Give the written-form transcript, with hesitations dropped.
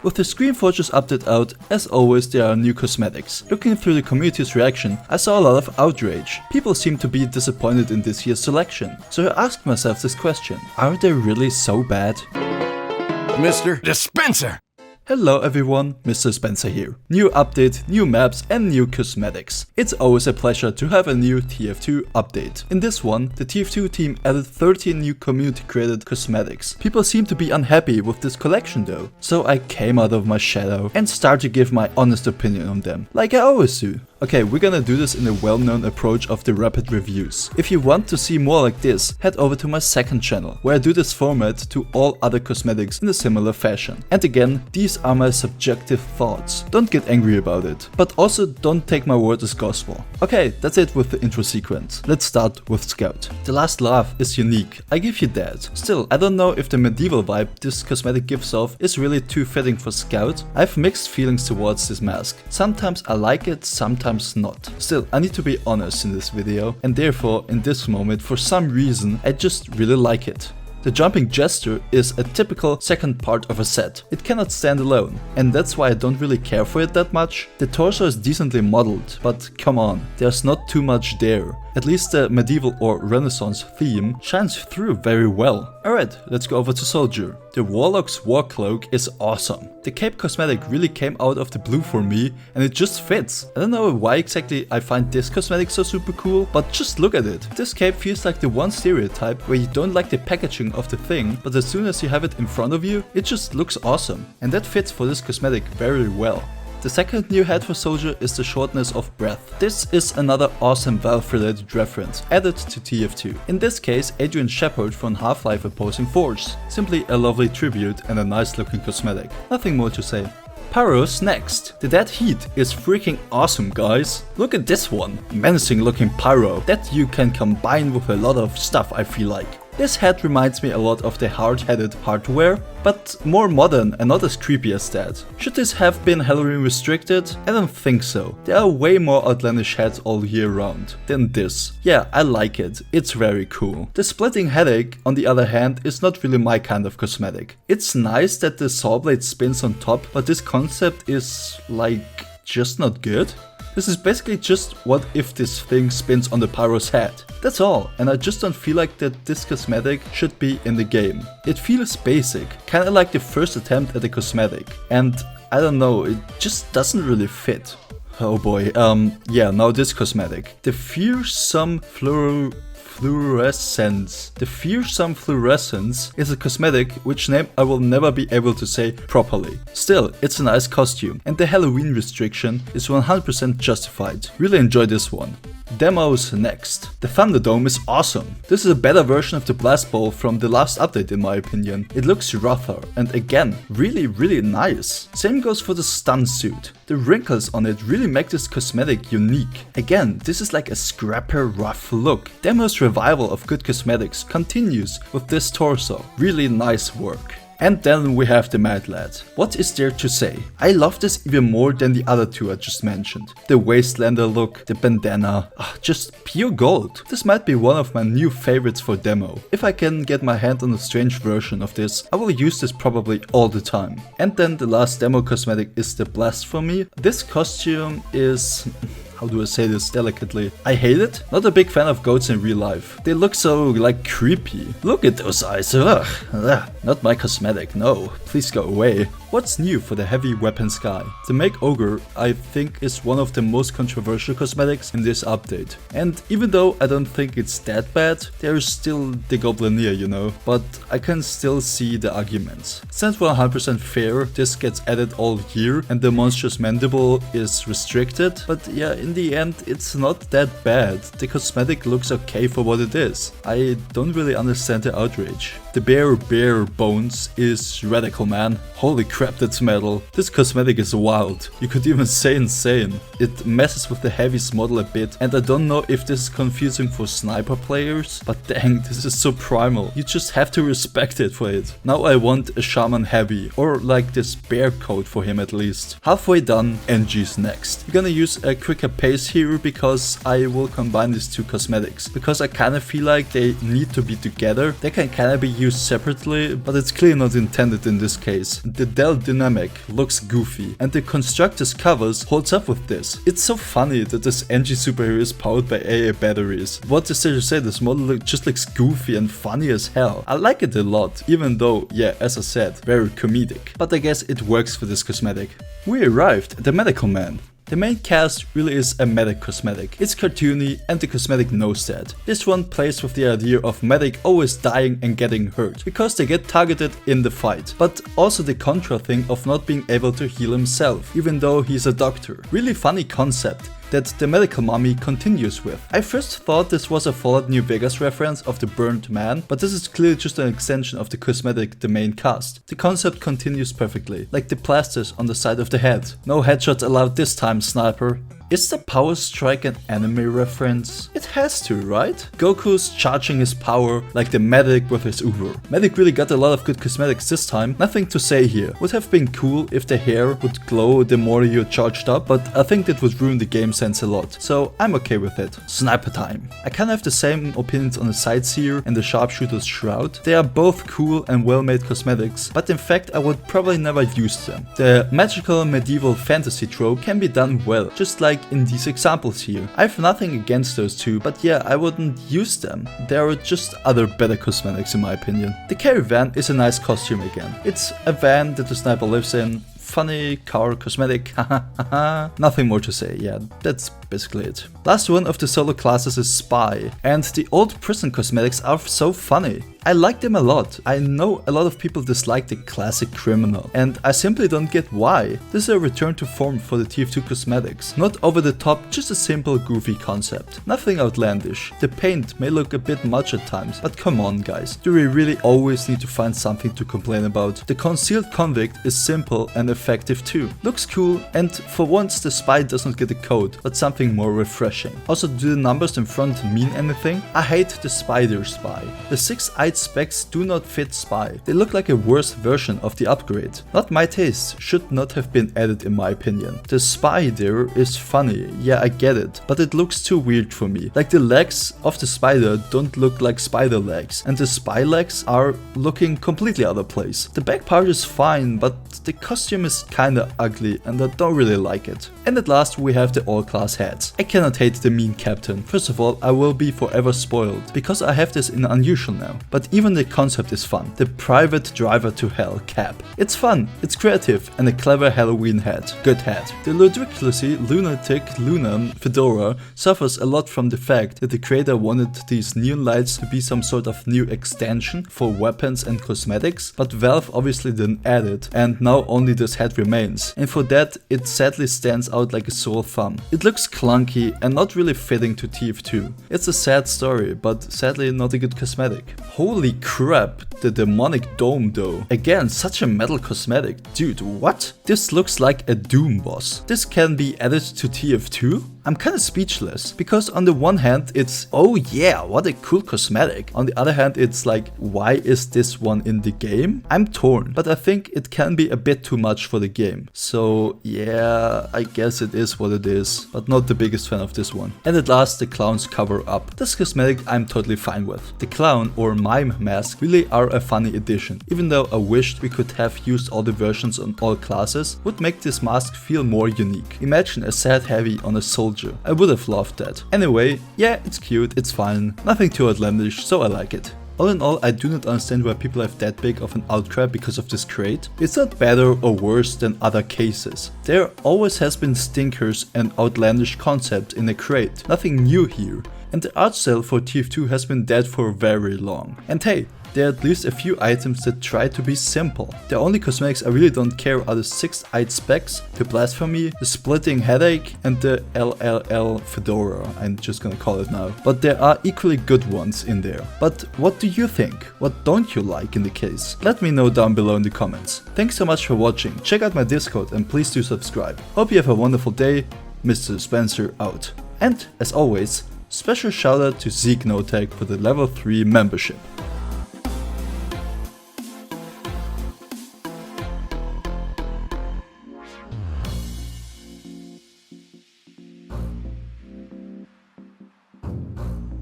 With the Screenforgers update out, as always there are new cosmetics. Looking through the community's reaction, I saw a lot of outrage. People seem to be disappointed in this year's selection. So I asked myself this question: are they really so bad? Mr. Dispenser! Hello everyone, Mr. Spencer here. New update, new maps and new cosmetics. It's always a pleasure to have a new TF2 update. In this one, the TF2 team added 13 new community created cosmetics. People seem to be unhappy with this collection though. So I came out of my shadow and started to give my honest opinion on them, like I always do. Okay, we're gonna do this in the well-known approach of the rapid reviews. If you want to see more like this, head over to my second channel, where I do this format to all other cosmetics in a similar fashion. And again, these are my subjective thoughts. Don't get angry about it, but also don't take my word as gospel. Okay, that's it with the intro sequence. Let's start with Scout. The last laugh is unique, I give you that. Still, I don't know if the medieval vibe this cosmetic gives off is really too fitting for Scout. I have mixed feelings towards this mask. Sometimes I like it, sometimes not. Still, I need to be honest in this video, and therefore in this moment for some reason I just really like it. The jumping gesture is a typical second part of a set. It cannot stand alone, and that's why I don't really care for it that much. The torso is decently modeled, but come on, there's not too much there. At least the medieval or renaissance theme shines through very well. Alright, let's go over to Soldier. The Warlock's war cloak is awesome. The cape cosmetic really came out of the blue for me and it just fits. I don't know why exactly I find this cosmetic so super cool, but just look at it. This cape feels like the one stereotype where you don't like the packaging of the thing, but as soon as you have it in front of you, it just looks awesome. And that fits for this cosmetic very well. The second new head for Soldier is the shortness of breath. This is another awesome Valve-related reference added to TF2. In this case, Adrian Shepard from Half-Life opposing Force. Simply a lovely tribute and a nice looking cosmetic. Nothing more to say. Pyro's next. The dead heat is freaking awesome, guys. Look at this one. Menacing looking Pyro that you can combine with a lot of stuff, I feel like. This head reminds me a lot of the hard-headed hardware, but more modern and not as creepy as that. Should this have been Halloween restricted? I don't think so. There are way more outlandish heads all year round than this. Yeah, I like it. It's very cool. The splitting headache, on the other hand, is not really my kind of cosmetic. It's nice that the saw blade spins on top, but this concept is, like, just not good. This is basically just what if this thing spins on the Pyro's head. That's all, and I just don't feel like that this cosmetic should be in the game. It feels basic, kinda like the first attempt at a cosmetic, and I don't know, it just doesn't really fit. Oh boy, yeah, now this cosmetic. The fearsome fluorescence. The fearsome fluorescence is a cosmetic which name I will never be able to say properly. Still, it's a nice costume, and the Halloween restriction is 100% justified. Really enjoy this one. Demo's next. The Thunderdome is awesome. This is a better version of the Blast Ball from the last update in my opinion. It looks rougher and again, really nice. Same goes for the stun suit. The wrinkles on it really make this cosmetic unique. Again, this is like a scrapper rough look. Demo's revival of good cosmetics continues with this torso. Really nice work. And then we have the Mad Lad. What is there to say? I love this even more than the other two I just mentioned. The Wastelander look, the bandana, just pure gold. This might be one of my new favorites for demo. If I can get my hand on a strange version of this, I will use this probably all the time. And then the last demo cosmetic is the Blast for me. This costume is... how do I say this delicately? I hate it. Not a big fan of goats in real life. They look so, like, creepy. Look at those eyes. Ugh. Not my cosmetic, no. Please go away. What's new for the heavy weapons guy? The Make Ogre, I think, is one of the most controversial cosmetics in this update. And even though I don't think it's that bad, there's still the Goblineer, you know. But I can still see the arguments. Since we're 100% fair, this gets added all year and the Monstrous Mandible is restricted. But yeah, in the end, it's not that bad. The cosmetic looks okay for what it is. I don't really understand the outrage. The Bear Bones is radical, man. Holy crap, that's metal. This cosmetic is wild. You could even say insane. It messes with the Heavy's model a bit, and I don't know if this is confusing for sniper players, but dang, this is so primal. You just have to respect it for it. Now I want a Shaman Heavy, or like this bear coat for him at least. Halfway done, NG's next. We're gonna use a quicker pace here because I will combine these two cosmetics, because I kinda feel like they need to be together. They can kinda be used separately, but it's clearly not intended in this case. The well dynamic, looks goofy, and the Constructor's covers holds up with this. It's so funny that this NG superhero is powered by AA batteries. What is there to say, this model just looks goofy and funny as hell. I like it a lot, even though, yeah, as I said, very comedic. But I guess it works for this cosmetic. We arrived at the Medical Man. The main cast really is a medic cosmetic. It's cartoony and the cosmetic knows that. This one plays with the idea of medic always dying and getting hurt, because they get targeted in the fight. But also the contra thing of not being able to heal himself, even though he's a doctor. Really funny concept that the medical mummy continues with. I first thought this was a Fallout New Vegas reference of the burnt man, but this is clearly just an extension of the cosmetic the main cast. The concept continues perfectly, like the plasters on the side of the head. No headshots allowed this time, sniper. Is the power strike an anime reference? It has to, right? Goku's charging his power like the medic with his Uber. Medic really got a lot of good cosmetics this time, nothing to say here. Would have been cool if the hair would glow the more you charged up, but I think that would ruin the game sense a lot, so I'm okay with it. Sniper time. I kinda have the same opinions on the Sightseer and the Sharpshooter's Shroud. They are both cool and well-made cosmetics, but in fact I would probably never use them. The magical medieval fantasy trope can be done well, just like in these examples here. I have nothing against those two, but yeah, I wouldn't use them. There are just other better cosmetics in my opinion. The carry van is a nice costume again. It's a van that the sniper lives in. Funny car cosmetic, haha. Nothing more to say, yeah, that's basically it. Last one of the solo classes is Spy, and the old prison cosmetics are so funny. I like them a lot. I know a lot of people dislike the classic criminal, and I simply don't get why. This is a return to form for the TF2 cosmetics. Not over the top, just a simple goofy concept. Nothing outlandish. The paint may look a bit much at times, but come on guys, do we really always need to find something to complain about? The concealed convict is simple and effective too. Looks cool, and for once the Spy doesn't get a code, but something more refreshing. Also, do the numbers in front mean anything? I hate the Spider Spy. The 6-eyed specs do not fit Spy. They look like a worse version of the upgrade. Not my taste, should not have been added in my opinion. The Spy there is funny, yeah I get it, but it looks too weird for me. Like the legs of the spider don't look like spider legs, and the Spy legs are looking completely out of place. The back part is fine, but the costume is kinda ugly and I don't really like it. And at last we have the all-class hats. I cannot hate the mean captain. First of all, I will be forever spoiled, because I have this in unusual now. But even the concept is fun. The private driver to hell cap. It's fun, it's creative, and a clever Halloween hat. Good hat. The ludicrously lunatic Lunan fedora suffers a lot from the fact that the creator wanted these neon lights to be some sort of new extension for weapons and cosmetics, but Valve obviously didn't add it, and now only this hat remains. And for that, it sadly stands out like a sore thumb. It looks clunky and not really fitting to TF2. It's a sad story, but sadly not a good cosmetic. Holy crap, the demonic dome though. Again, such a metal cosmetic. Dude, what? This looks like a Doom boss. This can be added to TF2? I'm kinda speechless, because on the one hand it's, oh yeah, what a cool cosmetic. On the other hand it's like, why is this one in the game? I'm torn, but I think it can be a bit too much for the game. So yeah, I guess it is what it is, but not the biggest fan of this one. And at last, the clown's cover up. This cosmetic I'm totally fine with. The clown or mime mask really are a funny addition. Even though I wished we could have used all the versions on all classes, would make this mask feel more unique. Imagine a sad heavy on a soldier. I would have loved that. Anyway, yeah, it's cute, it's fine, nothing too outlandish, so I like it. All in all, I do not understand why people have that big of an outcry because of this crate. It's not better or worse than other cases. There always has been stinkers and outlandish concepts in a crate. Nothing new here. And the art style for TF2 has been dead for very long. And hey, there are at least a few items that try to be simple. The only cosmetics I really don't care are the 6-eyed specs, the blasphemy, the splitting headache, and the LLL fedora, I'm just gonna call it now. But there are equally good ones in there. But what do you think? What don't you like in the case? Let me know down below in the comments. Thanks so much for watching, check out my Discord and please do subscribe. Hope you have a wonderful day, Mr. Spencer out. And as always, special shout out to Zeke Notek for the level 3 membership.